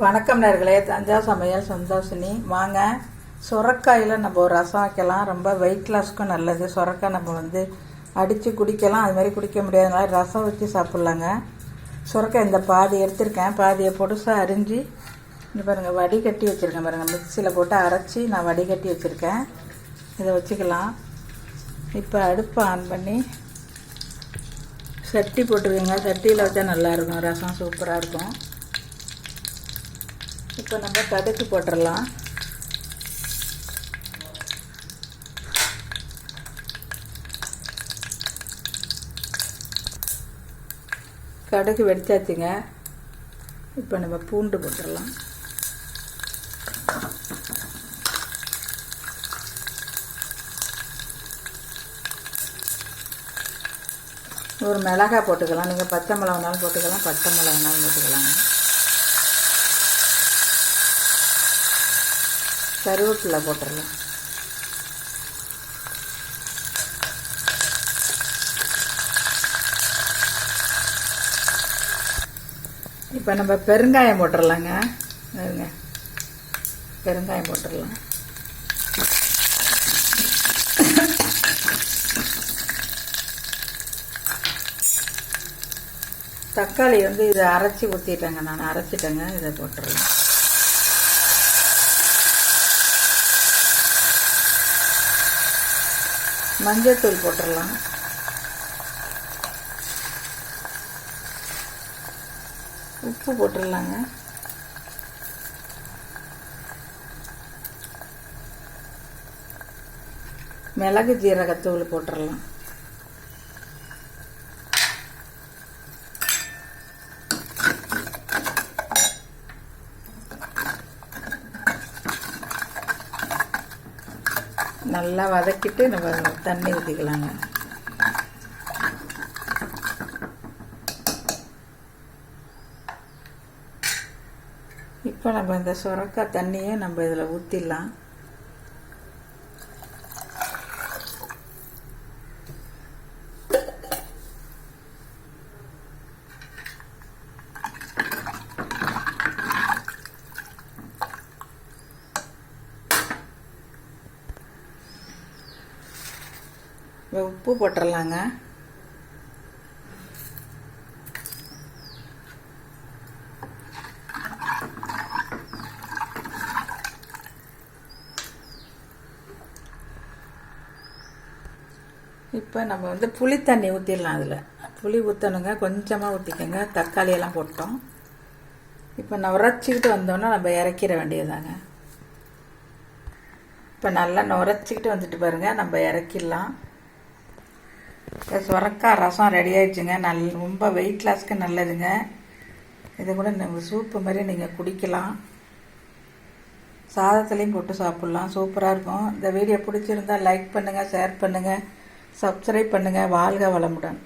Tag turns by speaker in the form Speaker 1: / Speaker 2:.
Speaker 1: வணக்கம் நேர்களே, தஞ்சா சமையல் சந்தோஷினி. வாங்க, சுரக்காயில் நம்ம ஒரு ரசம் வைக்கலாம். ரொம்ப வெயிட் லாஸ்க்கும் நல்லது. சுரக்காய் நம்ம அடித்து குடிக்கலாம். அது மாதிரி குடிக்க முடியாதனால ரசம் வச்சு சாப்பிட்லாங்க. சுரக்காய் இந்த பாதி எடுத்திருக்கேன். பாதியை பொடுசாக அரிஞ்சு இங்கே பாருங்கள், வடிகட்டி வச்சுருக்கேன் பாருங்கள். மிக்சியில் போட்டு அரைச்சி நான் வடிகட்டி வச்சுருக்கேன். இதை வச்சுக்கலாம். இப்போ அடுப்பை ஆன் பண்ணி சட்டி போட்டுருக்கேங்க. சட்டியில் வச்சா நல்லாயிருக்கும், ரசம் சூப்பராக இருக்கும். இப்போ நம்ம கடுகு போட்டுடலாம். கடுகு வெடிச்சாச்சுங்க. இப்போ நம்ம பூண்டு போட்டுடலாம். ஒரு மிளகாய் போட்டுக்கலாம். நீங்கள் பச்சை மிளகா வேணாலும் போட்டுக்கலாம், பச்சை மிளகா வேணாலும் போட்டுக்கலாங்க. கருவேப்பிலை போட்டுடலாம். இப்போ நம்ம பெருங்காயம் போட்டுடலாங்க. பெருங்காயம் போட்டுடலாம். தக்காளி இதை அரைச்சி ஊற்றிட்டேங்க. நான் அரைச்சிட்டேங்க. இதை போட்டுடலாம். மஞ்சள்தூள் போட்டுடலாம். உப்பு போட்டுடலாங்க. மிளகு ஜீரகத்தூள் போட்டுடலாம். நல்லா வதக்கிட்டு நம்ம தண்ணி ஊற்றிக்கலாங்க. இப்போ நம்ம இந்த சுரக்காய் தண்ணியை நம்ம இதில் ஊற்றிடலாம். உப்பு போட்டுடலாங்க. இப்போ நம்ம புளி தண்ணி ஊற்றிடலாம். அதில் புளி ஊற்றணுங்க, கொஞ்சமாக ஊற்றிக்கோங்க. தக்காளியெல்லாம் போட்டோம். இப்போ நுரைச்சிக்கிட்டு வந்தோன்னா நம்ம இறக்கிற வேண்டியதாங்க. இப்போ நல்லா நுரைச்சிக்கிட்டு வந்துட்டு பாருங்கள், நம்ம இறக்கிடலாம். சுரக்காய் ரசம் ரெடி ஆயிடுச்சுங்க. ரொம்ப வெயிட் லாஸ்க்கு நல்லதுங்க. இதை கூட நீங்கள் சூப்பு மாதிரி நீங்கள் குடிக்கலாம். சாதத்துலேயும் போட்டு சாப்பிட்லாம், சூப்பராக இருக்கும். இந்த வீடியோ பிடிச்சிருந்தால் லைக் பண்ணுங்கள், ஷேர் பண்ணுங்கள், சப்ஸ்கிரைப் பண்ணுங்கள். வாழ்க வளமுடன்.